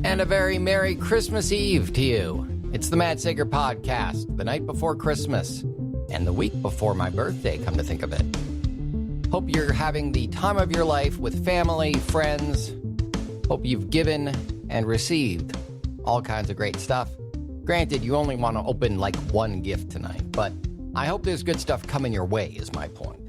And a very Merry Christmas Eve to you. It's the Matt Sager Podcast, the night before Christmas, and the week before my birthday, come to think of it. Hope you're having the time of your life with family, friends. Hope you've given and received all kinds of great stuff. Granted, you only want to open like one gift tonight, but I hope there's good stuff coming your way, is my point.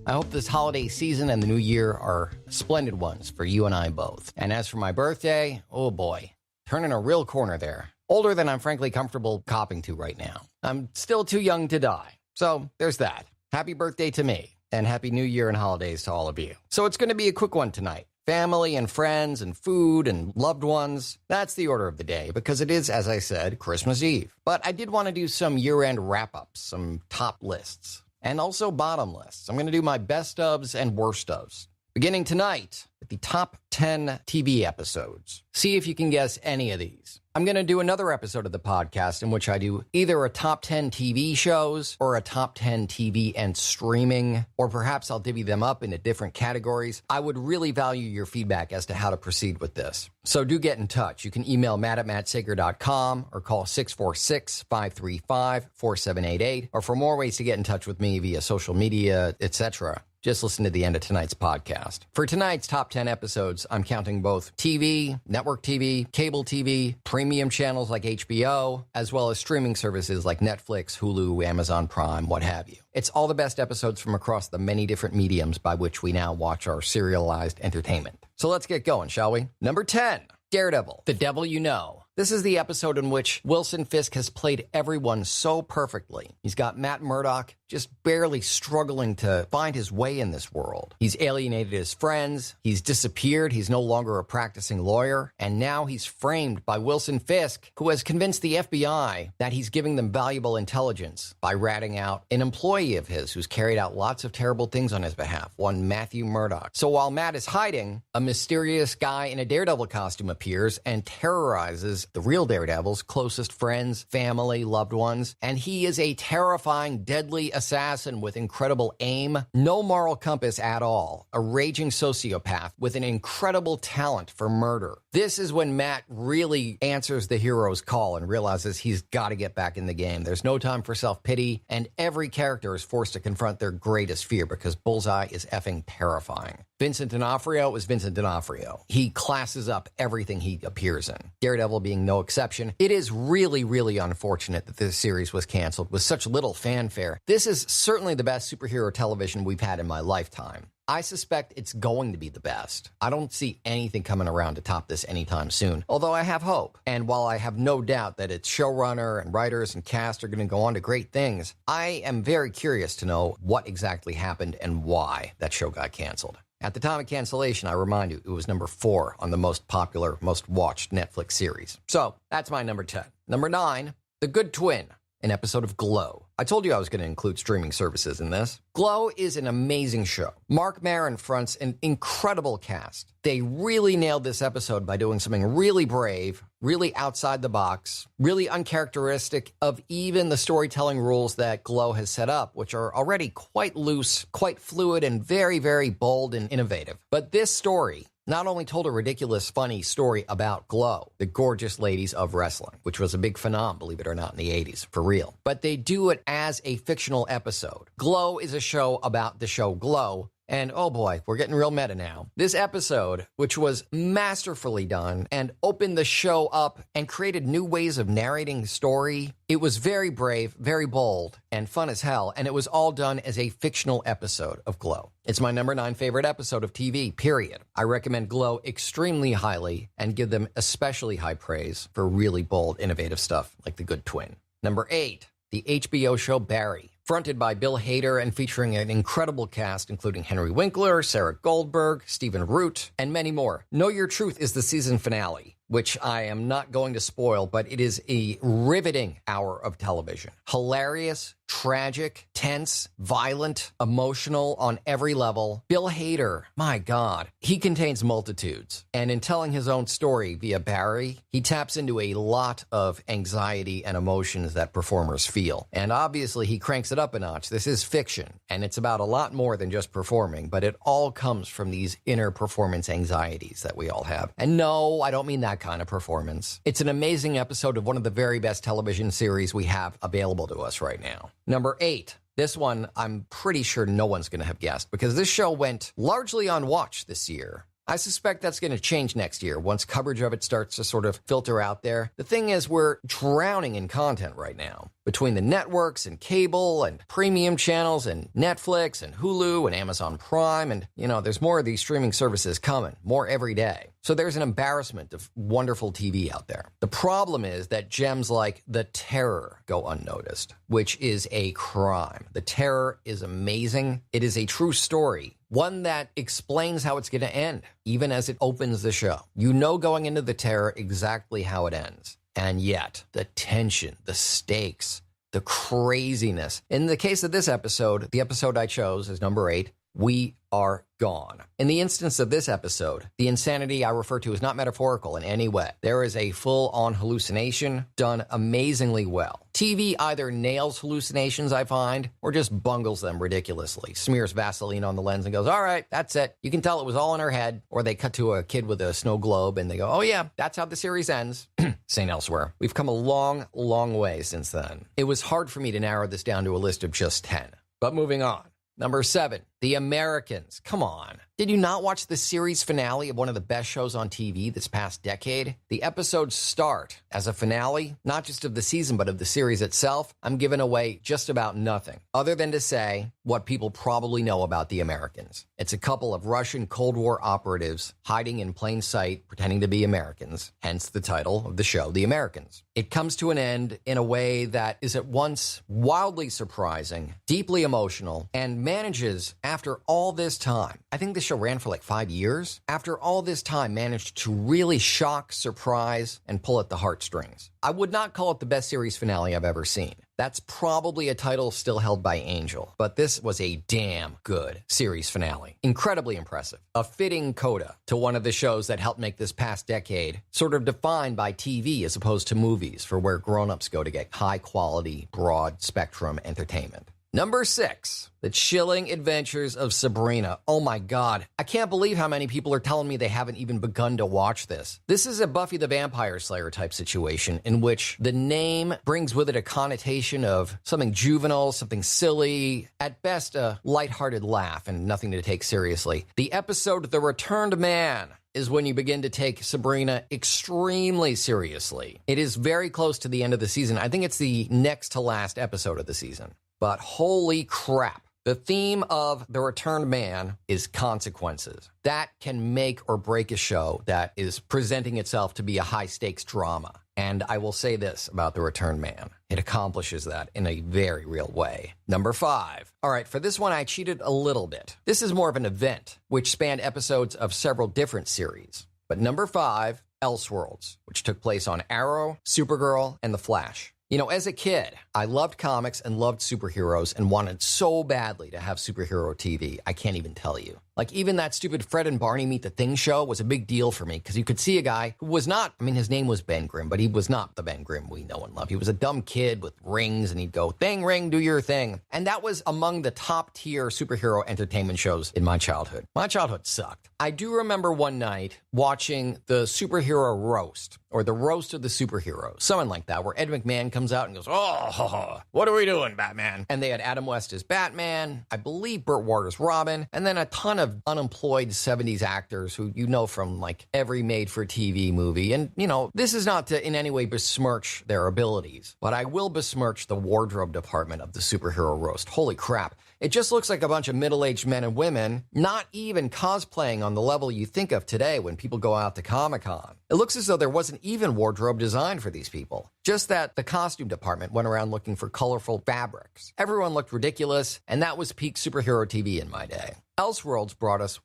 I hope this holiday season and the new year are splendid ones for you and I both. And as for my birthday, oh boy, turning a real corner there. Older than I'm frankly comfortable copping to right now. I'm still too young to die. So there's that. Happy birthday to me, and happy new year and holidays to all of you. So it's going to be a quick one tonight. Family and friends and food and loved ones. That's the order of the day because it is, as I said, Christmas Eve. But I did want to do some year-end wrap-ups, some top lists. And also bottom lists. I'm going to do my best ofs and worst ofs. Beginning tonight with the top 10 TV episodes. See if you can guess any of these. I'm going to do another episode of the podcast in which I do either a top 10 TV shows or a top 10 TV and streaming, or perhaps I'll divvy them up into different categories. I would really value your feedback as to how to proceed with this. So do get in touch. You can email matt@mattsager.com or call 646-535-4788, or for more ways to get in touch with me via social media, etc., just listen to the end of tonight's podcast. For tonight's top 10 episodes, I'm counting both TV, network TV, cable TV, premium channels like HBO, as well as streaming services like Netflix, Hulu, Amazon Prime, what have you. It's all the best episodes from across the many different mediums by which we now watch our serialized entertainment. So let's get going, shall we? Number 10, Daredevil, The Devil You Know. This is the episode in which Wilson Fisk has played everyone so perfectly. He's got Matt Murdock just barely struggling to find his way in this world. He's alienated his friends, he's disappeared, he's no longer a practicing lawyer, and now he's framed by Wilson Fisk, who has convinced the FBI that he's giving them valuable intelligence by ratting out an employee of his who's carried out lots of terrible things on his behalf, one Matthew Murdock. So while Matt is hiding, a mysterious guy in a Daredevil costume appears and terrorizes the real Daredevil's closest friends, family, loved ones, and he is a terrifying, deadly assassin with incredible aim, no moral compass at all, a raging sociopath with an incredible talent for murder. This is when Matt really answers the hero's call and realizes he's got to get back in the game. There's no time for self-pity, and every character is forced to confront their greatest fear because Bullseye is effing terrifying. Vincent D'Onofrio is Vincent D'Onofrio. He classes up everything he appears in, Daredevil being no exception. It is really, really unfortunate that this series was canceled with such little fanfare. This is certainly the best superhero television we've had in my lifetime. I suspect it's going to be the best. I don't see anything coming around to top this anytime soon, although I have hope. And while I have no doubt that its showrunner and writers and cast are going to go on to great things, I am very curious to know what exactly happened and why that show got canceled. At the time of cancellation, I remind you, it was number 4 on the most popular, most watched Netflix series. So that's my number 10. Number 9, The Good Twin, an episode of Glow. I told you I was going to include streaming services in this. Glow is an amazing show. Marc Maron fronts an incredible cast. They really nailed this episode by doing something really brave, really outside the box, really uncharacteristic of even the storytelling rules that Glow has set up, which are already quite loose, quite fluid, and very, very bold and innovative. But this story not only told a ridiculous, funny story about Glow, the gorgeous ladies of wrestling, which was a big phenomenon, believe it or not, in the 80s, for real, but they do it as a fictional episode. Glow is a show about the show Glow, and oh boy, we're getting real meta now. This episode, which was masterfully done and opened the show up and created new ways of narrating the story, it was very brave, very bold, and fun as hell, and it was all done as a fictional episode of Glow. It's my number 9 favorite episode of TV, period. I recommend Glow extremely highly and give them especially high praise for really bold, innovative stuff like The Good Twin. Number 8, the HBO show Barry. Fronted by Bill Hader and featuring an incredible cast including Henry Winkler, Sarah Goldberg, Stephen Root, and many more. Know Your Truth is the season finale, which I am not going to spoil, but it is a riveting hour of television. Hilarious, tragic, tense, violent, emotional on every level. Bill Hader, my God, he contains multitudes. And in telling his own story via Barry, he taps into a lot of anxiety and emotions that performers feel. And obviously he cranks it up a notch. This is fiction, and it's about a lot more than just performing, but it all comes from these inner performance anxieties that we all have. And no, I don't mean that kind of performance. It's an amazing episode of one of the very best television series we have available to us right now. Number 8. This one, I'm pretty sure no one's going to have guessed because this show went largely unwatched this year. I suspect that's going to change next year once coverage of it starts to sort of filter out there. The thing is, we're drowning in content right now. Between the networks and cable and premium channels and Netflix and Hulu and Amazon Prime and, there's more of these streaming services coming, more every day. So there's an embarrassment of wonderful TV out there. The problem is that gems like The Terror go unnoticed, which is a crime. The Terror is amazing. It is a true story. One that explains how it's going to end, even as it opens the show. You know going into The Terror exactly how it ends. And yet, the tension, the stakes, the craziness. In the case of this episode, the episode I chose is number 8, we are gone. In the instance of this episode, the insanity I refer to is not metaphorical in any way. There is a full-on hallucination done amazingly well. TV either nails hallucinations, I find, or just bungles them ridiculously. Smears Vaseline on the lens and goes, all right, that's it. You can tell it was all in her head. Or they cut to a kid with a snow globe and they go, oh yeah, that's how the series ends. St. Elsewhere. We've come a long, long way since then. It was hard for me to narrow this down to a list of just 10. But moving on. Number 7, The Americans. Come on. Did you not watch the series finale of one of the best shows on TV this past decade? The episodes start as a finale, not just of the season, but of the series itself. I'm giving away just about nothing, other than to say what people probably know about The Americans. It's a couple of Russian Cold War operatives hiding in plain sight, pretending to be Americans, hence the title of the show, The Americans. It comes to an end in a way that is at once wildly surprising, deeply emotional, and manages, after all this time, I think the show ran for like 5 years, after all this time managed to really shock, surprise, and pull at the heartstrings. I would not call it the best series finale I've ever seen. That's probably a title still held by Angel, but this was a damn good series finale. Incredibly impressive. A fitting coda to one of the shows that helped make this past decade sort of defined by TV as opposed to movies, for where grown-ups go to get high-quality, broad-spectrum entertainment. Number 6, The Chilling Adventures of Sabrina. Oh my God. I can't believe how many people are telling me they haven't even begun to watch this. This is a Buffy the Vampire Slayer type situation in which the name brings with it a connotation of something juvenile, something silly, at best a lighthearted laugh and nothing to take seriously. The episode The Returned Man is when you begin to take Sabrina extremely seriously. It is very close to the end of the season. I think it's the next to last episode of the season. But holy crap, the theme of The Returned Man is consequences. That can make or break a show that is presenting itself to be a high-stakes drama. And I will say this about The Returned Man. It accomplishes that in a very real way. Number 5. All right, for this one, I cheated a little bit. This is more of an event, which spanned episodes of several different series. But number 5, Elseworlds, which took place on Arrow, Supergirl, and The Flash. As a kid, I loved comics and loved superheroes and wanted so badly to have superhero TV. I can't even tell you. Like, even that stupid Fred and Barney Meet the Thing show was a big deal for me because you could see a guy who was not, his name was Ben Grimm, but he was not the Ben Grimm we know and love. He was a dumb kid with rings and he'd go, thing, ring, do your thing. And that was among the top tier superhero entertainment shows in my childhood. My childhood sucked. I do remember one night watching the superhero roast, or the roast of the superheroes, something like that, where Ed McMahon comes out and goes, oh, what are we doing, Batman? And they had Adam West as Batman, I believe Burt Ward as Robin, and then a ton of unemployed 70s actors who you know from like every made-for-TV movie. And, this is not to in any way besmirch their abilities, but I will besmirch the wardrobe department of the superhero roast. Holy crap. It just looks like a bunch of middle-aged men and women, not even cosplaying on the level you think of today when people go out to Comic-Con. It looks as though there wasn't even wardrobe designed for these people. Just that the costume department went around looking for colorful fabrics. Everyone looked ridiculous, and that was peak superhero TV in my day. Elseworlds brought us,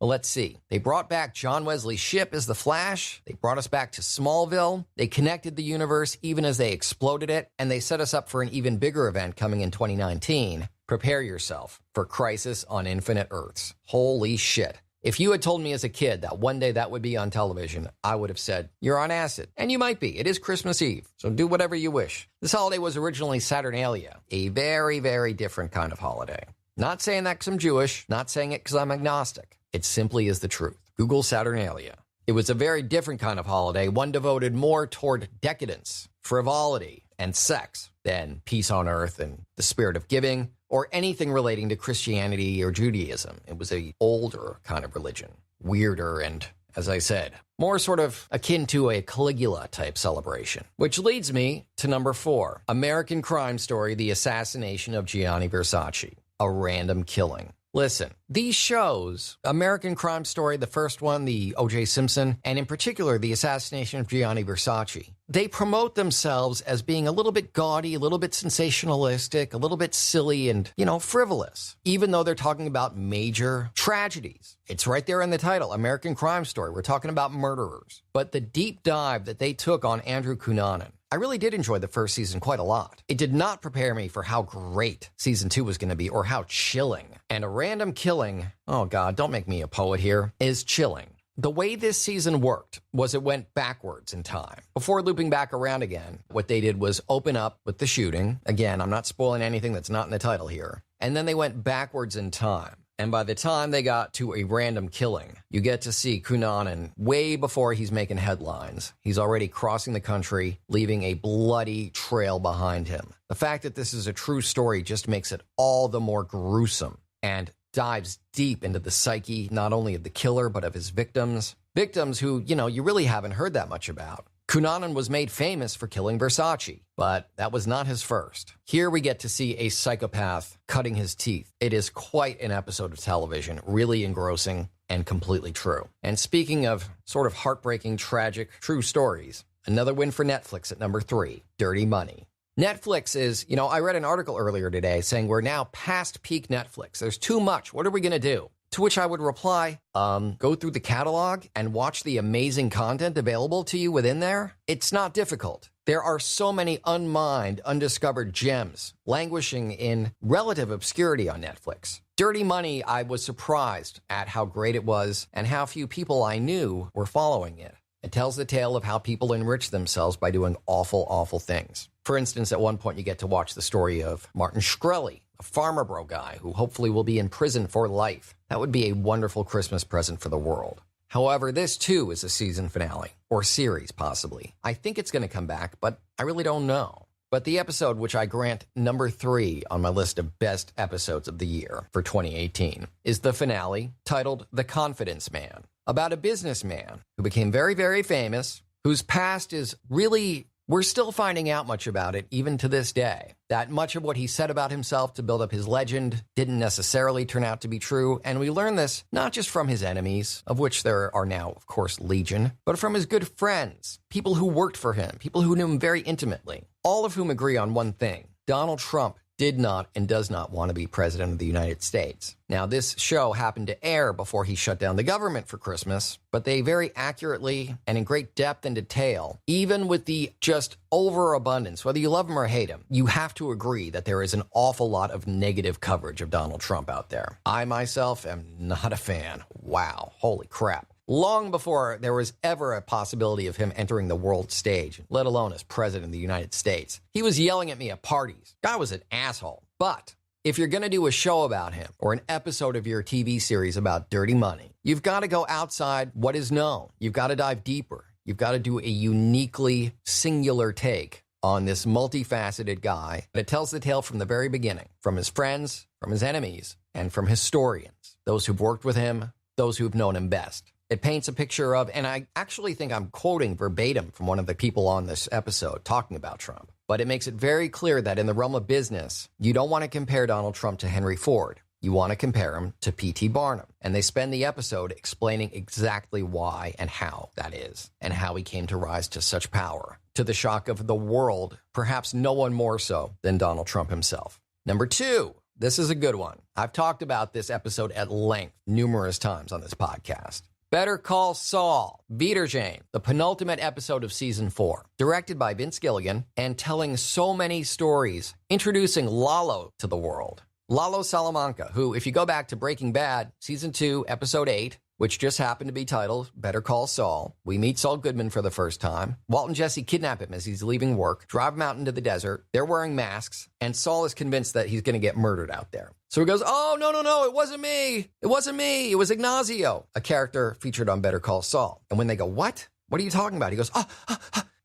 well, let's see. They brought back John Wesley Shipp as the Flash. They brought us back to Smallville. They connected the universe even as they exploded it, and they set us up for an even bigger event coming in 2019. Prepare yourself for Crisis on Infinite Earths. Holy shit. If you had told me as a kid that one day that would be on television, I would have said, you're on acid. And you might be. It is Christmas Eve, so do whatever you wish. This holiday was originally Saturnalia, a very, very different kind of holiday. Not saying that because I'm Jewish, not saying it because I'm agnostic. It simply is the truth. Google Saturnalia. It was a very different kind of holiday, one devoted more toward decadence, frivolity, and sex than peace on earth and the spirit of giving, or anything relating to Christianity or Judaism. It was a older kind of religion, weirder and, as I said, more sort of akin to a Caligula type celebration. Which leads me to number 4, American Crime Story, The Assassination of Gianni Versace, a Random Killing. Listen, these shows, American Crime Story, the first one, the O.J. Simpson, and in particular, the assassination of Gianni Versace, they promote themselves as being a little bit gaudy, a little bit sensationalistic, a little bit silly and, frivolous, even though they're talking about major tragedies. It's right there in the title, American Crime Story. We're talking about murderers. But the deep dive that they took on Andrew Cunanan, I really did enjoy the first season quite a lot. It did not prepare me for how great season 2 was going to be or how chilling. And a Random Killing, oh God, don't make me a poet here, is chilling. The way this season worked was it went backwards in time. Before looping back around again, what they did was open up with the shooting. Again, I'm not spoiling anything that's not in the title here. And then they went backwards in time. And by the time they got to a random killing, you get to see Cunanan way before he's making headlines. He's already crossing the country, leaving a bloody trail behind him. The fact that this is a true story just makes it all the more gruesome and dives deep into the psyche, not only of the killer, but of his victims. Victims who, you really haven't heard that much about. Cunanan was made famous for killing Versace, but that was not his first. Here we get to see a psychopath cutting his teeth. It is quite an episode of television, really engrossing and completely true. And speaking of sort of heartbreaking, tragic, true stories, another win for Netflix at number 3, Dirty Money. Netflix is, I read an article earlier today saying we're now past peak Netflix. There's too much. What are we going to do? To which I would reply, go through the catalog and watch the amazing content available to you within there. It's not difficult. There are so many unmined, undiscovered gems languishing in relative obscurity on Netflix. Dirty Money, I was surprised at how great it was and how few people I knew were following it. It tells the tale of how people enrich themselves by doing awful, awful things. For instance, at one point you get to watch the story of Martin Shkreli, a farmer bro guy who hopefully will be in prison for life. That would be a wonderful Christmas present for the world. However, this too is a season finale, or series possibly. I think it's going to come back, but I really don't know. But the episode which I grant number 3 on my list of best episodes of the year for 2018 is the finale titled The Confidence Man, about a businessman who became very, very famous, whose past is really, we're still finding out much about it even to this day. That much of what he said about himself to build up his legend didn't necessarily turn out to be true, and we learn this not just from his enemies, of which there are now, of course, legion, but from his good friends, people who worked for him, people who knew him very intimately, all of whom agree on one thing: Donald Trump did not and does not want to be president of the United States. Now, this show happened to air before he shut down the government for Christmas, but they very accurately and in great depth and detail, even with the just overabundance, whether you love him or hate him, you have to agree that there is an awful lot of negative coverage of Donald Trump out there. I myself am not a fan. Wow, holy crap. Long before there was ever a possibility of him entering the world stage, let alone as president of the United States, he was yelling at me at parties. Guy was an asshole. But if you're going to do a show about him or an episode of your TV series about dirty money, you've got to go outside what is known. You've got to dive deeper. You've got to do a uniquely singular take on this multifaceted guy. And it tells the tale from the very beginning, from his friends, from his enemies, and from historians, those who've worked with him, those who've known him best. It paints a picture of, and I actually think I'm quoting verbatim from one of the people on this episode talking about Trump, but it makes it very clear that in the realm of business, you don't want to compare Donald Trump to Henry Ford. You want to compare him to P.T. Barnum. And they spend the episode explaining exactly why and how that is, and how he came to rise to such power, to the shock of the world, perhaps no one more so than Donald Trump himself. Number 2, this is a good one. I've talked about this episode at length numerous times on this podcast. Better Call Saul, Wiedersehen, the penultimate episode of season 4, directed by Vince Gilligan and telling so many stories, introducing Lalo to the world. Lalo Salamanca, who, if you go back to Breaking Bad, season 2, episode 8, which just happened to be titled Better Call Saul. We meet Saul Goodman for the first time. Walt and Jesse kidnap him as he's leaving work, drive him out into the desert. They're wearing masks, and Saul is convinced that he's going to get murdered out there. So he goes, oh, no, it wasn't me. It wasn't me. It was Ignacio, a character featured on Better Call Saul. And when they go, what? What are you talking about? He goes,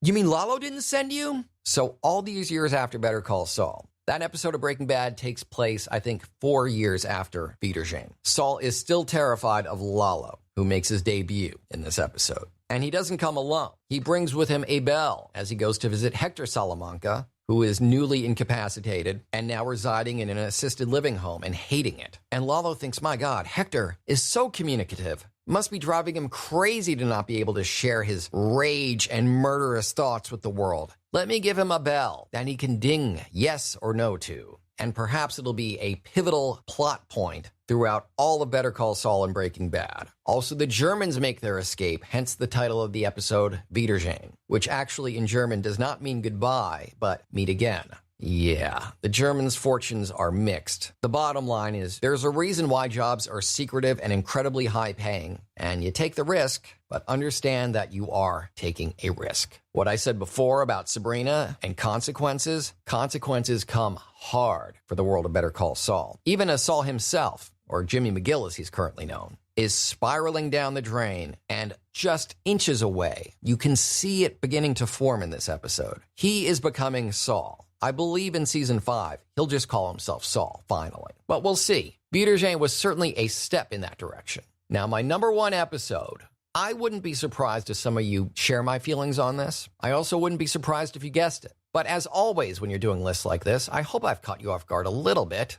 you mean Lalo didn't send you? So all these years after Better Call Saul, that episode of Breaking Bad takes place, I think, 4 years after Wiedersehen. Saul is still terrified of Lalo, who makes his debut in this episode. And he doesn't come alone. He brings with him Abel as he goes to visit Hector Salamanca, who is newly incapacitated and now residing in an assisted living home and hating it. And Lalo thinks, my God, Hector is so communicative. Must be driving him crazy to not be able to share his rage and murderous thoughts with the world. Let me give him a bell that he can ding yes or no to. And perhaps it'll be a pivotal plot point throughout all of Better Call Saul and Breaking Bad. Also, the Germans make their escape, hence the title of the episode, Wiedersehen, which actually in German does not mean goodbye, but meet again. Yeah, the Germans' fortunes are mixed. The bottom line is there's a reason why jobs are secretive and incredibly high paying, and you take the risk, but understand that you are taking a risk. What I said before about Sabrina and consequences come hard for the world of Better Call Saul. Even as Saul himself, or Jimmy McGill as he's currently known, is spiraling down the drain and just inches away. You can see it beginning to form in this episode. He is becoming Saul. I believe in season 5, he'll just call himself Saul, finally. But we'll see. Wiedersehen was certainly a step in that direction. Now, my number 1 episode, I wouldn't be surprised if some of you share my feelings on this. I also wouldn't be surprised if you guessed it. But as always, when you're doing lists like this, I hope I've caught you off guard a little bit.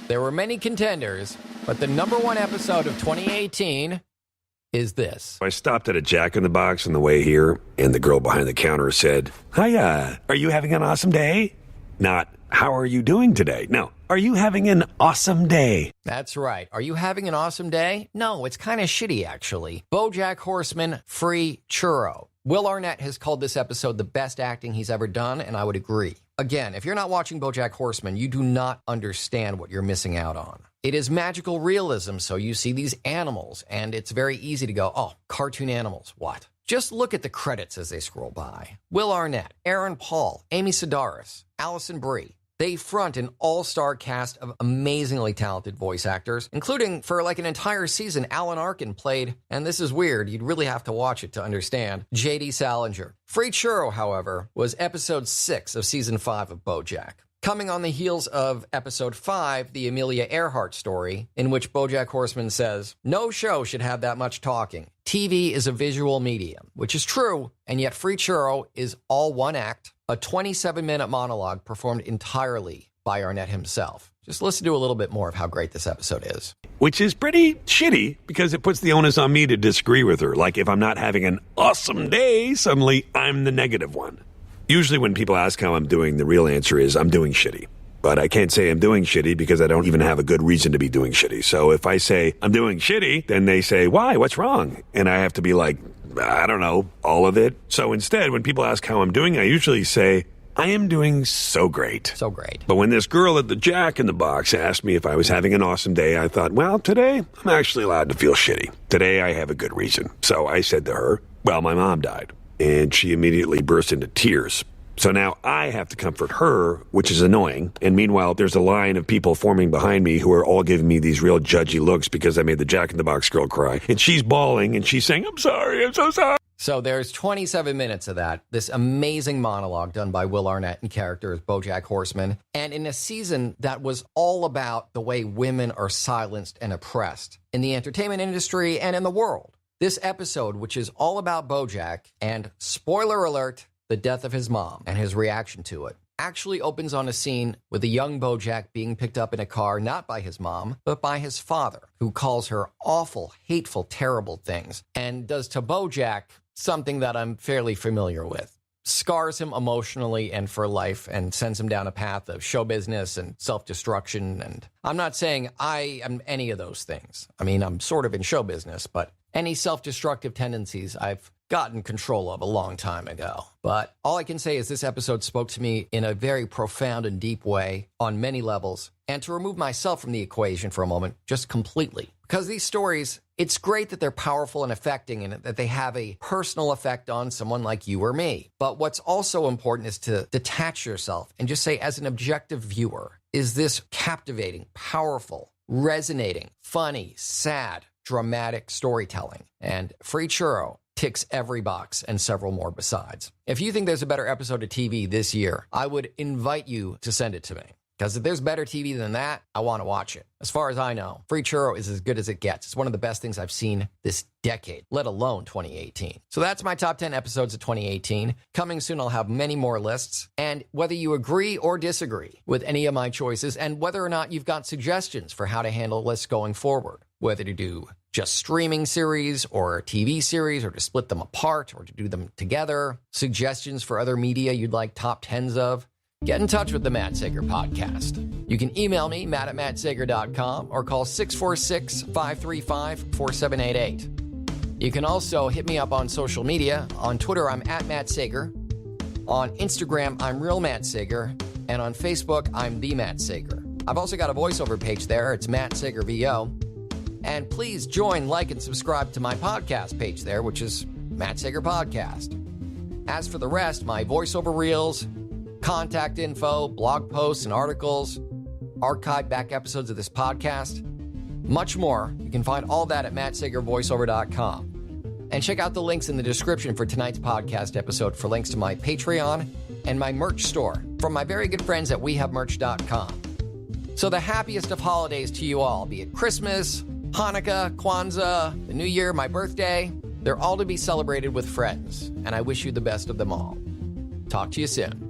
There were many contenders, but the number 1 episode of 2018 is this. I stopped at a Jack in the Box on the way here, and the girl behind the counter said, "Hiya, are you having an awesome day?" Not, "How are you doing today?" No, "Are you having an awesome day?" That's right. Are you having an awesome day? No, it's kind of shitty, actually. BoJack Horseman, free churro. Will Arnett has called this episode the best acting he's ever done, and I would agree. Again, if you're not watching BoJack Horseman, you do not understand what you're missing out on. It is magical realism, so you see these animals, and it's very easy to go, oh, cartoon animals, what? Just look at the credits as they scroll by. Will Arnett, Aaron Paul, Amy Sedaris, Allison Brie. They front an all-star cast of amazingly talented voice actors, including, for like an entire season, Alan Arkin played, and this is weird, you'd really have to watch it to understand, J.D. Salinger. Free Churro, however, was episode 6 of season 5 of BoJack. Coming on the heels of episode 5, the Amelia Earhart story, in which BoJack Horseman says, no show should have that much talking. TV is a visual medium, which is true, and yet Free Churro is all one act, a 27-minute monologue performed entirely by Arnett himself. Just listen to a little bit more of how great this episode is. Which is pretty shitty, because it puts the onus on me to disagree with her. Like, if I'm not having an awesome day, suddenly I'm the negative one. Usually when people ask how I'm doing, the real answer is I'm doing shitty. But I can't say I'm doing shitty because I don't even have a good reason to be doing shitty. So if I say I'm doing shitty, then they say, why? What's wrong? And I have to be like, I don't know, all of it. So instead, when people ask how I'm doing, I usually say, I am doing so great. So great. But when this girl at the Jack in the Box asked me if I was having an awesome day, I thought, well, today I'm actually allowed to feel shitty. Today I have a good reason. So I said to her, well, my mom died. And she immediately burst into tears. So now I have to comfort her, which is annoying. And meanwhile, there's a line of people forming behind me who are all giving me these real judgy looks because I made the Jack in the Box girl cry. And she's bawling and she's saying, I'm sorry, I'm so sorry. So there's 27 minutes of that, this amazing monologue done by Will Arnett in character as BoJack Horseman, and in a season that was all about the way women are silenced and oppressed in the entertainment industry and in the world. This episode, which is all about BoJack and, spoiler alert, the death of his mom and his reaction to it, actually opens on a scene with a young BoJack being picked up in a car not by his mom, but by his father, who calls her awful, hateful, terrible things, and does to BoJack something that I'm fairly familiar with. Scars him emotionally and for life and sends him down a path of show business and self-destruction. And I'm not saying I am any of those things. I mean, I'm sort of in show business, but any self-destructive tendencies I've gotten control of a long time ago. But all I can say is this episode spoke to me in a very profound and deep way on many levels. And to remove myself from the equation for a moment, just completely. Because these stories, It's great that they're powerful and affecting and that they have a personal effect on someone like you or me. But what's also important is to detach yourself and just say, as an objective viewer, is this captivating, powerful, resonating, funny, sad, dramatic storytelling? And Free Churro ticks every box and several more besides. If you think there's a better episode of TV this year, I would invite you to send it to me. Because if there's better TV than that, I want to watch it. As far as I know, Free Churro is as good as it gets. It's one of the best things I've seen this decade, let alone 2018. So that's my top 10 episodes of 2018. Coming soon, I'll have many more lists. And whether you agree or disagree with any of my choices, and whether or not you've got suggestions for how to handle lists going forward, whether to do just streaming series or a TV series, or to split them apart or to do them together, suggestions for other media you'd like top 10s of, get in touch with the Matt Sager Podcast. You can email me, matt@mattsager.com, or call 646-535-4788. You can also hit me up on social media. On Twitter, I'm @MattSager. On Instagram, I'm Real Matt Sager. And on Facebook, I'm The Matt Sager. I've also got a voiceover page there. It's Matt Sager VO. And please join, like, and subscribe to my podcast page there, which is Matt Sager Podcast. As for the rest, my voiceover reels, contact info, blog posts and articles, archive back episodes of this podcast, much more. You can find all that at mattsagervoiceover.com. And check out the links in the description for tonight's podcast episode for links to my Patreon and my merch store from my very good friends at wehavemerch.com. So the happiest of holidays to you all, be it Christmas, Hanukkah, Kwanzaa, the New Year, my birthday. They're all to be celebrated with friends, and I wish you the best of them all. Talk to you soon.